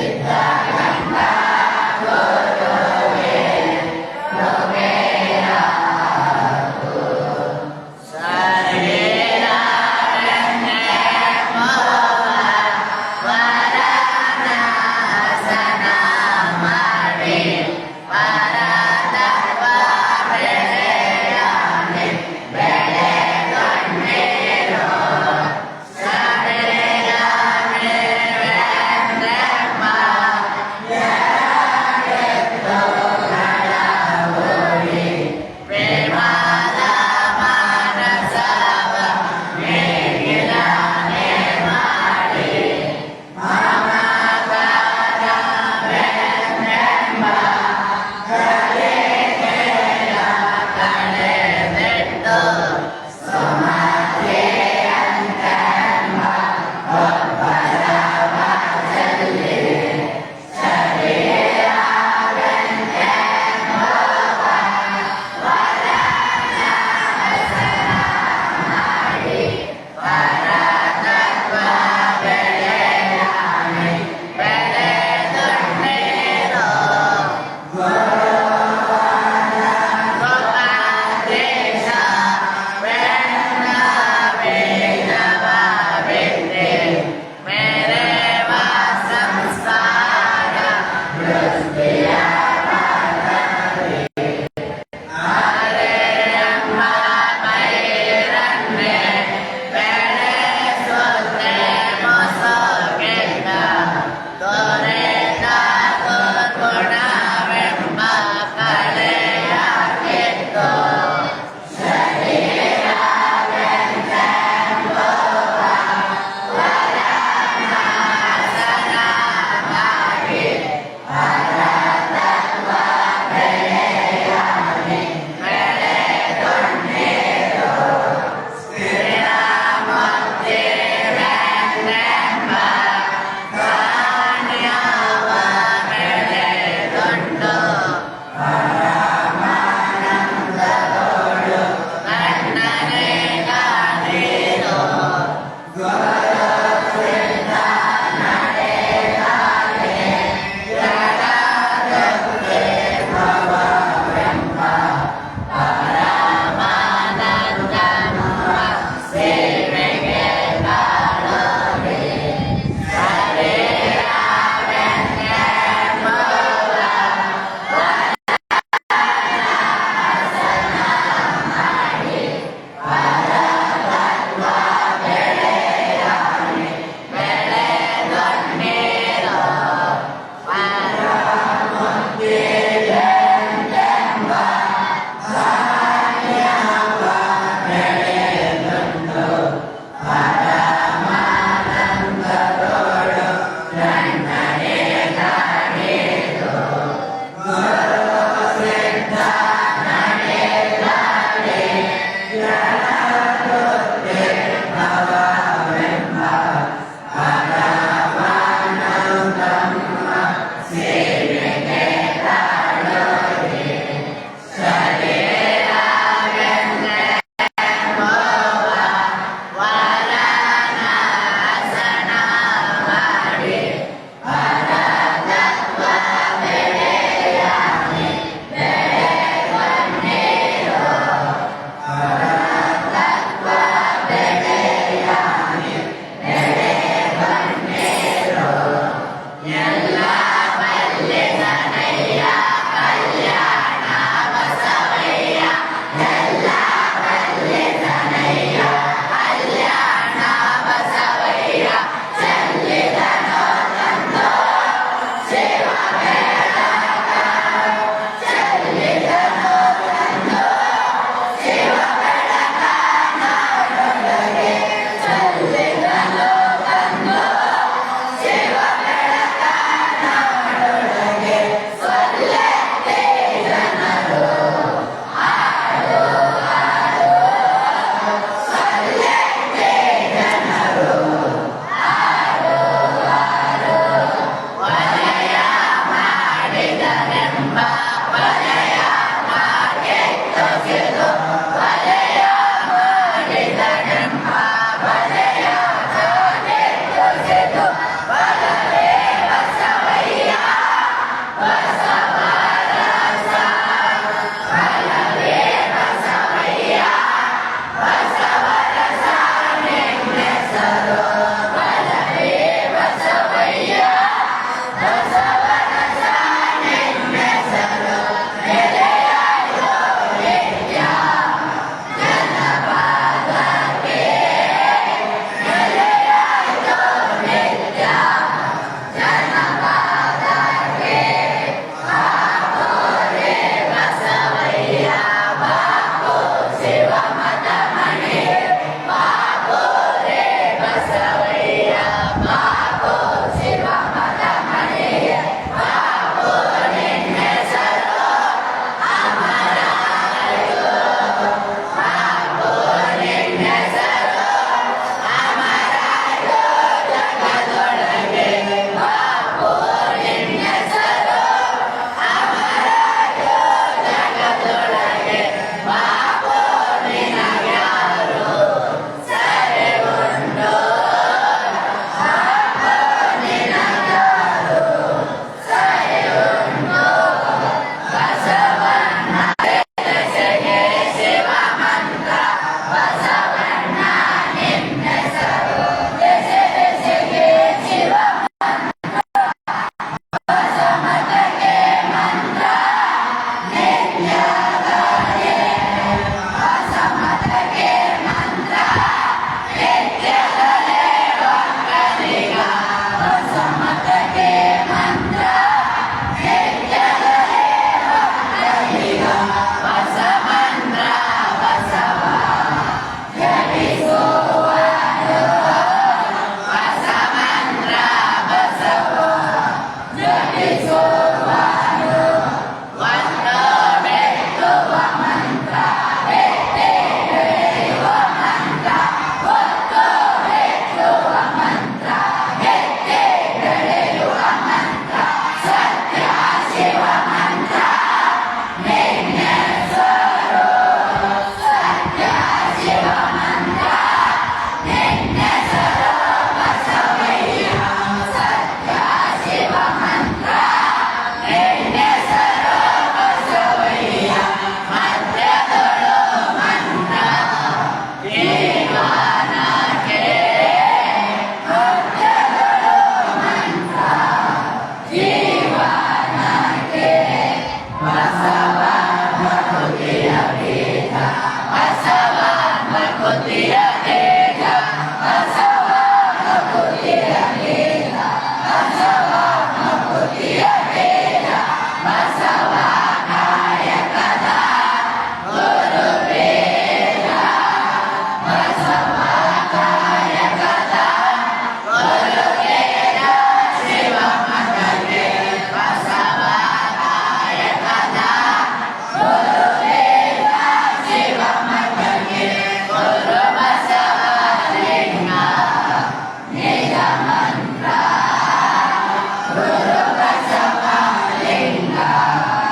သ Hãy subscribe cho kênh Ghiền Mì Gõ để không bỏ lỡ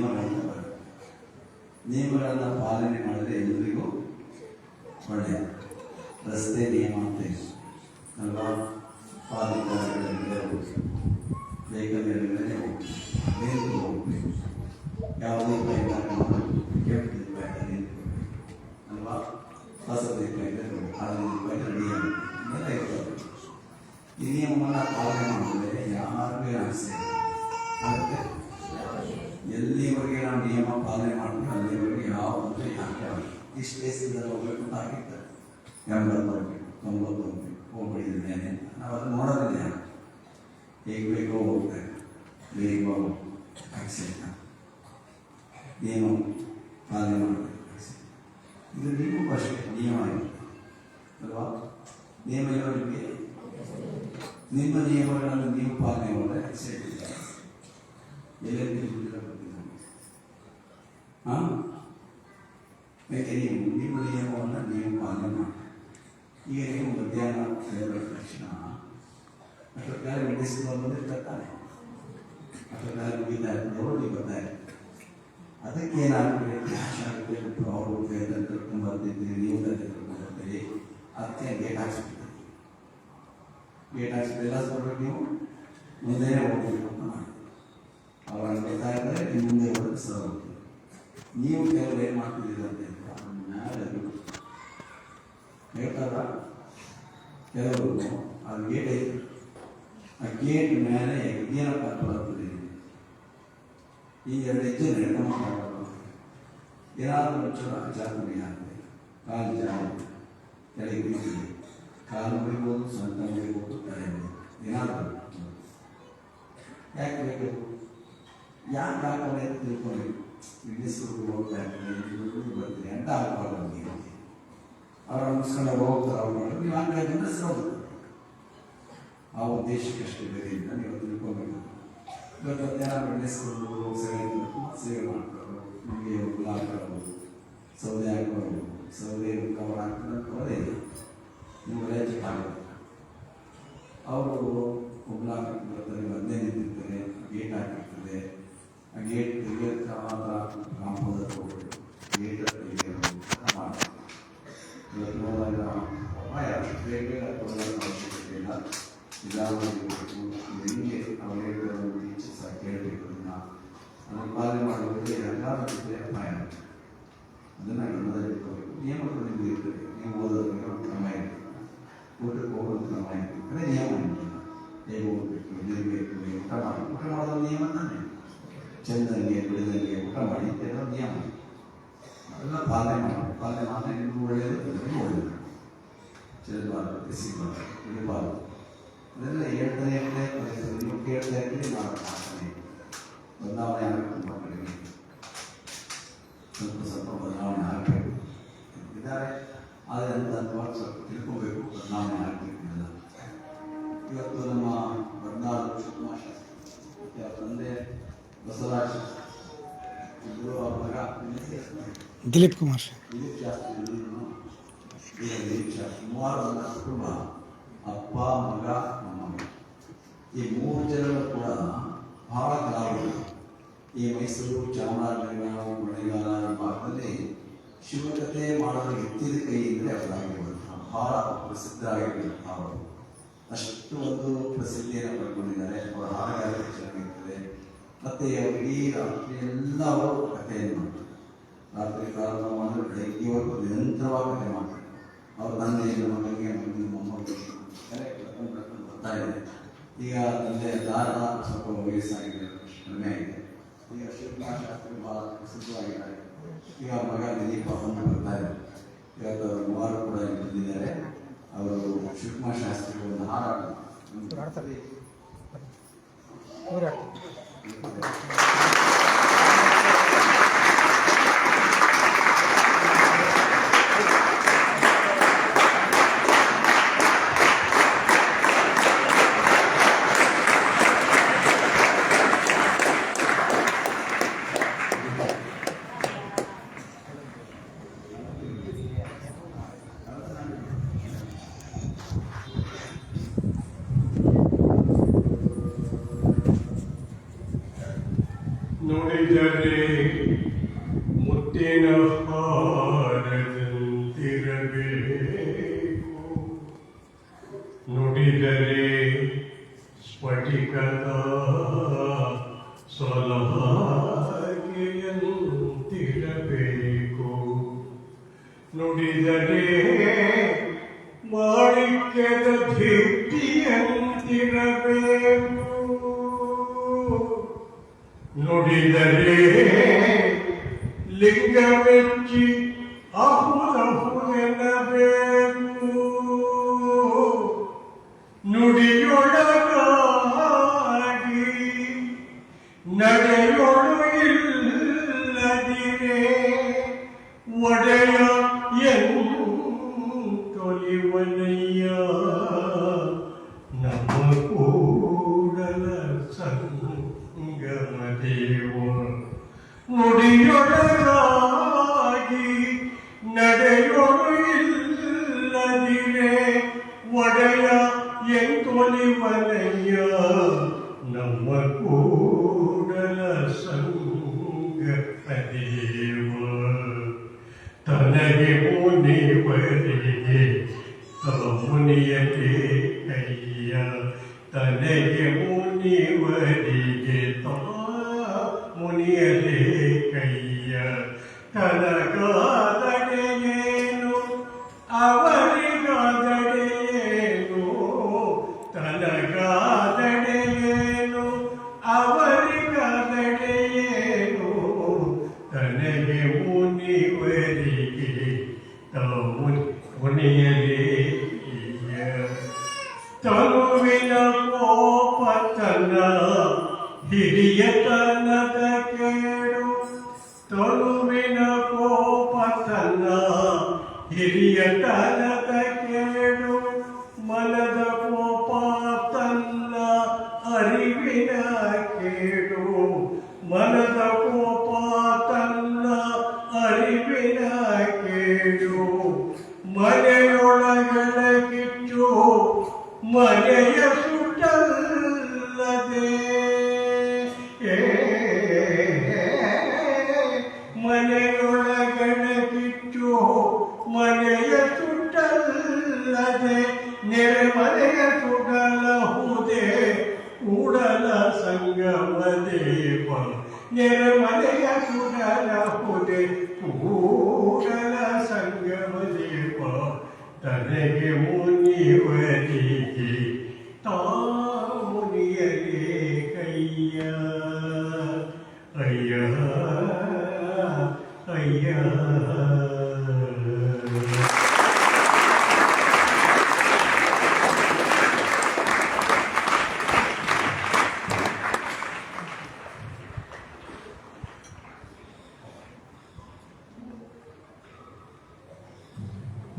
ನಿಯಮಗಳಿಂದ ಬರುತ್ತೆ. ನಿಯಮಗಳನ್ನು ಪಾಲನೆ ಮಾಡಿದ್ರೆ ಎಲ್ಲರಿಗೂ ಒಳ್ಳೆಯ ರಸ್ತೆ ನಿಯಮ ಅಂತ ಅಲ್ವಾ? ಪಾದಚಾರಿಗಳಿಂದ ಹೋಗ್ಬೇಕು, ವೆಹಿಕಲ್ ಮೇಲೆ ಹೋಗ್ಬೇಕು, ಹೋಗ್ಬೇಕು, ಯಾವುದೇ ಪ್ರಯತ್ನ ಕೆಟ್ಟು ಅಲ್ವಾ? ಹೊಸದೇ ಪ್ರಯತ್ನ ರೆಡಿ ಆಗುತ್ತೆ. ಈ ನಿಯಮವನ್ನು ಪಾಲನೆ ಮಾಡಿದ್ರೆ ಯಾರಿಗೂ ಆಸೆ ಆಗುತ್ತೆ. ಎಲ್ಲಿವರೆಗೆ ನಾವು ನಿಯಮ ಪಾಲನೆ ಮಾಡ್ತೀವಿ ಅಲ್ಲಿವರೆಗೆ ಯಾವ ಅಂದರೆ ಯಾಕೆ ಇಷ್ಟು ದೇಶದಲ್ಲಿ ಹೋಗ್ಬೇಕು ಅಂತ ಆಗಿರ್ತಾರೆ. 80 ಹೋಗ್ಬೇಕು, 90 ಹೋಗ್ಬೇಕು, ಹೋಗ್ಬಿಟ್ಟಿದ್ದೇನೆ ನಾವು ಅದನ್ನು ನೋಡೋದಿಲ್ಲ. ಹೇಗೆ ಬೇಕೋ ಹೋಗ್ತಾರೆ, ಬೇಗೋ ಆಕ್ಸಿಡೆಂಟ್ ನಿಯಮ ಪಾಲನೆ ಮಾಡಬೇಕು. ಇದು ನೀವು ಅಷ್ಟೇ ನಿಯಮ ಇರುತ್ತೆ ಅಲ್ವಾ? ನಿಯಮ ಇರೋರಿಗೆ ನಿಮ್ಮ ನಿಯಮಗಳನ್ನು ನೀವು ಪಾಲನೆ ಮಾಡಿದ್ರೆ ಆಕ್ಸಿಡೆಂಟ್ ಇಲ್ಲ. ಎಲ್ಲೆಲ್ಲಿ ಹಾಂ ಯಾಕೆ ನೀವು ನಿಮ್ಮ ನಿಯಮವನ್ನು ನೀವು ಪಾಲನೆ ಮಾಡಿ. ಈಗ ನೀವು ಮಧ್ಯಾಹ್ನ ಹೇಳಿದ ತಕ್ಷಣ ಅಷ್ಟೊತ್ತಾಗ ಮೆಡಿಸಿನ್ ಬಂದಿರ್ತಾನೆ, ಅಷ್ಟೊತ್ತಾಗ ಮುಗಿತಾರೆ ನೋಡಿ ಬರ್ತಾರೆ. ಅದಕ್ಕೆ ಏನಾಗುತ್ತೆ, ಕ್ಯಾಶ್ ಆಗುತ್ತೆ, ಅವರು ಕರ್ಕೊಂಡು ಬರ್ತಿದ್ದೀರಿ, ನೀವು ಕರ್ಕೊಂಡು ಬರ್ತೀರಿ, ಅದಕ್ಕೆ ಗೇಟ್ ಹಾಕ್ಸ್ಬಿಡ್ತೀರಿ. ಗೇಟ್ ಹಾಕ್ಸ್ಬಿಟ್ಟು ಬರ್ಬೇಕು, ನೀವು ಮುಂದೆ ಹೋಗ್ಬೇಕು ಅಂತ ಮಾಡಿ ಅವ್ರು ಅನ್ಕೊಳ್ತಾ ಇದ್ದಾರೆ. ನೀವು ಮುಂದೆ ಹೋದ್ರೆ ಸರ್ ಹೋಗ್ತೀವಿ. ನೀವು ಕೆಲವರು ಏನು ಮಾಡ್ತಿದ್ದೀರ ಅಂತ ಮ್ಯಾಲೆ ಹೇಳ್ತಾರ. ಕೆಲವರು ಆ ಗೇಟ್ ಐತೆ, ಆ ಗೇಟ್ ಮೇಲೆ ಏನಪ್ಪ ಬರ್ತದೆ, ಈ 2 ಹೆಜ್ಜೆ ನಡ್ಕೊಂಡು ಏನಾದರೂ ಒಂಚೂರು ಜಾಗೃತಿ ಆಗ್ತದೆ, ಕಾಲು ಜಾಗ ಕೆಳಗೆ ಬೀಳ್ತದೆ, ಕಾಲು ಮುರಿಬೋದು, ಸೊಂಟ ಮುರಿಬೋದು, ತಲೆ ಮುರಿಬೋದು, ಏನಾದರೂ ಯಾಕೆ ಬೇಕು? ಯಾಕೆ ಹಾಕೋಣ ಅಂತ ತಿಳ್ಕೊಬೇಕು. ಬಿಡಿಸ್ಕೊಂಡು ಹೋಗ್ತಾ ಇರ್ತೀನಿ ಬರ್ತೀನಿ ಅಂತ ಹಾಕೋಲ್ಲ. ನೀವು ಅವ್ರು ಮುಗಿಸ್ಕೊಂಡು ಹೋಗ್ತಾರೆ, ಅವ್ರು ಮಾಡೋದು ನೀವು ಹಾಕಿದ್ರೆ ಹೋಗ್ತಾರೆ. ಆ ಉದ್ದೇಶಕ್ಕಷ್ಟೇ ಬೇರೆ ಇಲ್ಲ, ನೀವು ತಿಳ್ಕೊಬೇಕು. ಇವತ್ತು ಏನಾದ್ರು ಬೆಳೆಸ್ಕೊಂಡು ಸೇವೆ ಮಾಡ್ಕೊಳ್ಳೋದು, ನಿಮಗೆ ಹುಲ್ಲ ಹಾಕೊಳ್ಳೋದು, ಸೌದೆ ಹಾಕೊಳ್ಳೋದು, ಸೌದೆ ಕವರ್ ಹಾಕೊಳ್ಳೋದೇ ಇಲ್ಲ. ನೀವು ರೇಜ್ ಆಗೋದು. ಅವರು ಹುಲ್ಲ ಹಾಕಿ ಬರ್ತಾರೆ, ಮದ್ದೆ ನಿಂತಿರ್ತಾರೆ, ಗೇಟ್ ಹಾಕಿರ್ತದೆ. ಆ ಗೇಟ್ ತೆಗೆಯೋಕ್ಕೆ ಮಾತ್ರ ಕಾಂಪೌಂಡರ್ ಹೋಗ್ಬಿಟ್ಟು ಗೇಟ್ ತೆಗೆಯೋದು ಮಾಡ್ತಾರೆ. ಇವತ್ತು ನೋಡಿದಾಗ ಬೇಗ ಅವಶ್ಯಕತೆ ಇಲ್ಲ. ಇದಾಗಬೇಕು ಹೆಂಗೆ ಅವ್ರು ಹೇಳಿರೋದು ಟೀಚರ್ಸ್ ಆಗಿ ಕೇಳಬೇಕು. ಅದನ್ನು ಪಾಲನೆ ಮಾಡೋದಕ್ಕೆ ಎಲ್ಲರ ಜೊತೆ ಅಪಾಯ ಆಗುತ್ತೆ. ಅದನ್ನು ಗಮನದಲ್ಲಿ ಇಟ್ಕೋಬೇಕು. ನಿಯಮಗಳು ನಿಮಗೆ ಇರ್ತದೆ. ನೀವು ಓದೋದಕ್ಕೆ ಒಂದು ಕ್ರಮ ಇರ್ತದೆ, ಊಟಕ್ಕೆ ಹೋಗೋದು ಕ್ರಮ ಇರ್ತದೆ. ಅದೇ ನಿಯಮ ಇರ್ತದೆ. ಹೇಗೆ ಹೋಗ್ಬೇಕು, ಎಲ್ಲಿರಬೇಕು, ಊಟ ಮಾಡಿ ಊಟ ಮಾಡೋದು ನಿಯಮ ತಾನೇ. ಚೆಂದಂಗೆ ಬೆಳೆದಂಗೆ ಊಟ ಮಾಡಿ ಎಲ್ಲ ನಿಯಮ. ಅದೆಲ್ಲ ಪಾಲನೆ ಮಾಡಬೇಕು. ಪಾಲನೆ ಮಾಡಿದ್ರೆ ನಿಮಗೂ ಒಳ್ಳೆಯದು, ಎಲ್ಲರಿಗೂ ಒಳ್ಳೆಯದು. ಚೆಲ್ಲಬಾರ್ದು, ಎಸಿಬಾರ್ದು, ಇಡಬಾರ್ದು. ಅದೆಲ್ಲ ಹೇಳ್ತಾನೆ ನೀವು ಕೇಳ್ತಾ ಇರ್ತೀರಿ. ಮಾಡ್ತಾನೆ ಬದಲಾವಣೆ ಆಗಬೇಕು. ತುಂಬ ಕಡಿಮೆ, ಸ್ವಲ್ಪ ಬದಲಾವಣೆ ಆಗಬೇಕು ಇದ್ದಾರೆ. ಆದರೆ ಅಂತ ಸ್ವಲ್ಪ ತಿಳ್ಕೋಬೇಕು, ಬದಲಾವಣೆ ಆಗಬೇಕು ಎಲ್ಲ. ಇವತ್ತು ನಮ್ಮ ಬಂದಾರು ಶಿವಕುಮಾರ್ ಶಾಸ್ತ್ರಿ ಮತ್ತು ಅವ್ರ ತಂದೆ ಬಸವರಾಜ ಇಬ್ಬರು, ಅವ್ರ ಮಗ ದಿಲೀಪ್ ಶಾಸ್ತ್ರಿ, ದಿಲೀಪ್ ಶಾಸ್ತ್ರಿ 3 ಜನ ಕುಟುಂಬ, ಅಪ್ಪ, ಮಗ, ಮೊಮ್ಮಗ. ಈ 3 ಜನರು ಕೂಡ ಬಹಳ ಕಲಾವಿದರು. ಈ ಮೈಸೂರು, ಚಾಮರಾಜನಗರ, ಮಳೆಗಾಲ ಭಾಗದಲ್ಲಿ ಶಿವಕಥೆ ಮಾಡಲು ಎತ್ತಿದ ಕೈ ಅಂದರೆ ಅವರಾಗಿರ್ಬೋದು. ಬಹಳ ಪ್ರಸಿದ್ಧರಾಗಿರ್ತಾರೆ. ಅವರು ಅಷ್ಟು ಒಂದು ಪ್ರಸಿದ್ಧಿಯನ್ನು ಪಡ್ಕೊಂಡಿದ್ದಾರೆ. ಅವರ ಹಾಡುಗಾರಿಕೆ ಚೆನ್ನಾಗಿರ್ತದೆ. ಮತ್ತು ಇಡೀ ರಾತ್ರಿ ಎಲ್ಲ ಅವರು ಕಥೆಯನ್ನು ಮಾಡ್ತಾರೆ. ರಾತ್ರಿ ಪ್ರಾರಂಭ ಮಾಡಿದ್ರೆ ಬೆಳಗ್ಗೆವರೆಗೂ ನಿರಂತರವಾಗಿ ಕಥೆ ಮಾಡ್ತಾರೆ. ಅವ್ರ ತಂದೆಯಿಂದ ಮಗನಿಗೆ, ಮಗನಿಗೆ ಮೊಮ್ಮಗನಿಗೆ ಕರ್ಕೊಂಡು ಬರ್ತಾ ಇದೆ. ಈಗ ತಂದೆ ದಾರ ಸ್ವಲ್ಪ ವಯಸ್ಸಾಗಿದೆ, ಕಡಿಮೆ ಆಗಿದೆ. ಈಗ ಶಿವಕುಮಾರ್ ಶಾಸ್ತ್ರಿ ಭಾಳ ಪ್ರಸಿದ್ಧವಾಗಿದ್ದಾರೆ. ಈಗ ಮಗ ದಿಲೀಪ ಬಂದು ಬರ್ತಾ ಇದ್ದಾರೆ. ಇವತ್ತು 3 ಕೂಡ ಬಂದಿದ್ದಾರೆ. ಅವರು ಶಿವಕುಮಾರ್ ಶಾಸ್ತ್ರಿ ಒಂದು ಹಾರಾಟ ನೋಡಿದರೆ ಮುತ್ತಿನ ಹಾರದಂತಿರಬೇಕು, ನುಡಿದರೆ ಸ್ಫಟಿಕದ ಸೊಲಹಾಗಿಯಂತಿರಬೇಕು, ನುಡಿದರೆ ಮಾಣಿಕ್ಯದ ದೀಪ್ತಿಯಂತಿರಬೇಕು, ನುಡಿದರೆ ಲಿಂಗವೆಚ್ಚಿ ಅಹುದಹುದೆನ್ನಬೇಕು, ನುಡಿಯೊಳಗಾಗಿ ನಡೆಯೊಳು ಇಲ್ಲದಿರೆ ಒಡೆಯ ತೊಲಿವನಯ್ಯ ನಮ್ಮ ಕೂಡಲ ಸಂಗಮ ದೇವ, ನುಡಿಯೊಳಗಾಗಿ ನಡೆಯೊಳು ಇಲ್ಲದಿರೆ ಒಡೆಯ ಎಂತೊಲಿವನಯ್ಯ ನಮ್ಮ ಕೂಡಲ ಸಂಗಮ ದೇವ. ತನಗೆ ಮುನಿವರಿಗೆ ಮುನಿಯತೆ ಕೈಯ, ತನಗೆ ಮುನಿವರಿಗೆ ಮುನಿಯಲೆ ಕೈಯ, ತನಗಾದಡೆಯೇನು ಅವರಿಗಾದಡೆಯೇನು, ತನಗಾದಡೆಯೇನು ಅವರಿಗಾದಡೆಯೇನು, ತನಗೆ ಮುನಿವರಿಗೆ ಮುನಿಯಲೇ ತನುವಿನ ಕೋಪತನ ಹಿರಿಯತನದ ಕೇಡು, ತನುವಿನ ಕೋಪತನ ಹಿರಿಯತನದ ಕೇಡು, ಮನದ ಕೋಪ ತನ್ನ ಅರಿವಿನ ಕೇಡು, ಮನದ ಕೋಪ ತನ್ನ ಅರಿವಿನ ಕೇಡು, ಮನೆಯೊಳಗಡ ಕಿಚ್ಚು ಮನೆಯ ಸುಟ್ಟಲ್ಲದೆ, ಮನೆಯೊಳಗಡ ಕಿಚ್ಚು ಮನೆಯ ಸುಟ್ಟಲ್ಲದೆ, ನೆರೆಮನೆಯ ಸುಡಲಹುದೇ ಕೂಡಲ ಸಂಗಮ ದೇವ, ನೆರೆಮನೆಯ ಸುಡಲಹುದೇ ಕೂಡಲ ಸಂಗಮ ದೇವ. ತನಗೆ ಮುನಿವರಿಗೆ ಮುನಿಯಲೇ ಕೈಯ, ಅಯ್ಯ ಅಯ್ಯ.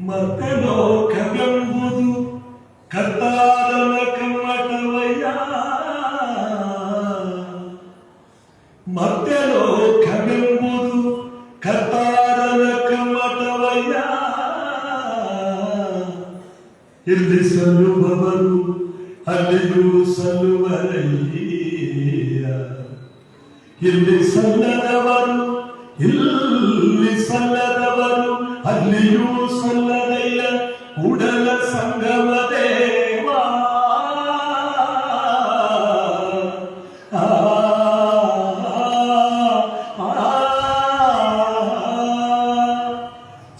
ಮತ್ತೆ ಲೋಕವೆಂಬುದು ಕರ್ತಾರನ ಕಮ್ಮಟವಯ್ಯ, ಮತ್ತೆ ಲೋಕವೆಂಬುದು ಕರ್ತಾರನ ಕಮ್ಮಟವಯ್ಯ, ಇಲ್ಲಿ ಸಲ್ಲುವವರು ಅಲ್ಲಿಯೂ ಸಲ್ಲುವರಯ್ಯ, ಇಲ್ಲಿ ಸಲ್ಲದವರು ಇಲ್ಲಿ ಸಲ್ಲದವರು ಅಲ್ಲಿಯೂ ಸಲ್ಲದಯ್ಯ ಕೂಡಲ ಸಂಗಮ ದೇವ.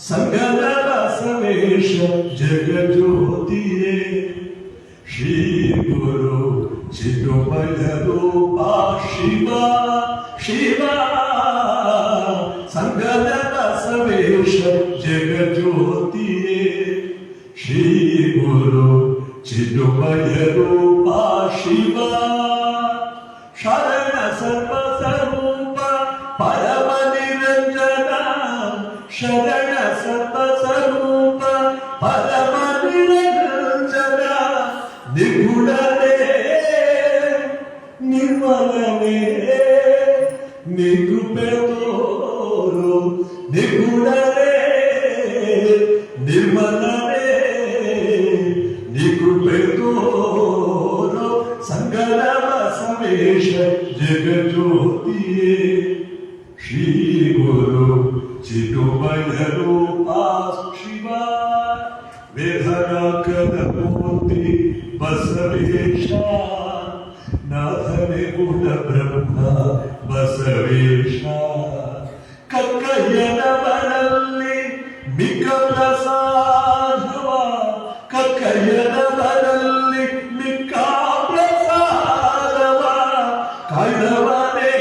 ಸಂಗದ ರಸವೇಶ ಜಗಜ್ಯೋತಿಯೇ ಶ್ರೀ ಗುರು ಚಿನ್ಮಯ ರೂಪ ಶಿವ ಶಿವ. ಸಂಗದ ರಸವೇಶ ಜಗಜ್ಯೋತಿಯೇ ಶ್ರೀ ಗುರು ಚಿನ್ಮಯ ರೂಪ ಶಿವ. ಶರಣ ಸರ್ವಸ್ವರೂಪ ಪರಮ ನಿರಂಜನ, ಶರಣ ಸರ್ವಸ್ವರೂಪ ಪರಮ ನಿರಂಜನ, ನಿಗುಣನೇ ನಿರ್ಮಲನೇ ನಿಕೃಪೆ ತೋರು, ನಿಗುಣನೇ ನಿರ್ಮಲನೇ ನಿಕೃಪೆ ತೋರು. ಸಂಗಮ ಸಮೇಶ ಜಗಜ್ಯೋತಿಯೇ ಮೂರ್ತಿ ಬಸವೇಶ ನಾಥನೇ ಗುಣ ಬ್ರಹ್ಮ ಬಸವೇಶ ಕಕ್ಕಯ್ಯನವರಲ್ಲಿ ಮಿಕ್ಕ ಪ್ರಸಾದವ ಕಕ್ಕಯ್ಯನವರಲ್ಲಿ ಮಿಕ್ಕ ಪ್ರಸಾದವ ಕಾಯ್ದವನೇ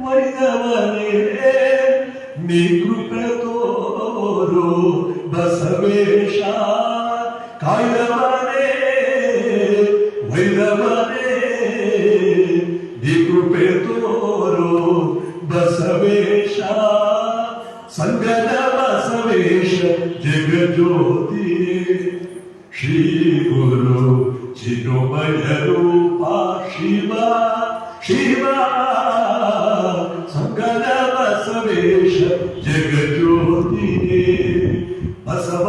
ಒಯ್ದವನೇ ನೀ ಕೃಪೆ ತೋರು ಬಸವೇಶ ಕಾಯ್ದವನೇ ಒಯ್ದವನೇ ನೀ ಕೃಪೆ ತೋರು ಬಸವೇಶ ಸಂಗದ ಬಸವೇಶ ಜಗಜ್ಯೋತಿ ಶ್ರೀ ಗುರು ಚಿನ್ಮಯ ರೂಪ ಶಿವ ಶಿವ ಸಂಗದ ಬಸವೇಶ ಜಗಜ್ಯೋತಿ ಬಸವ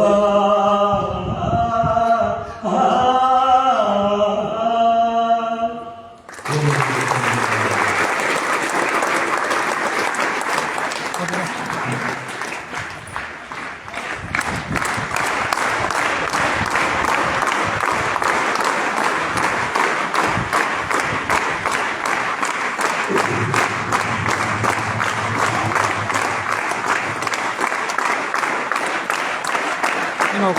No.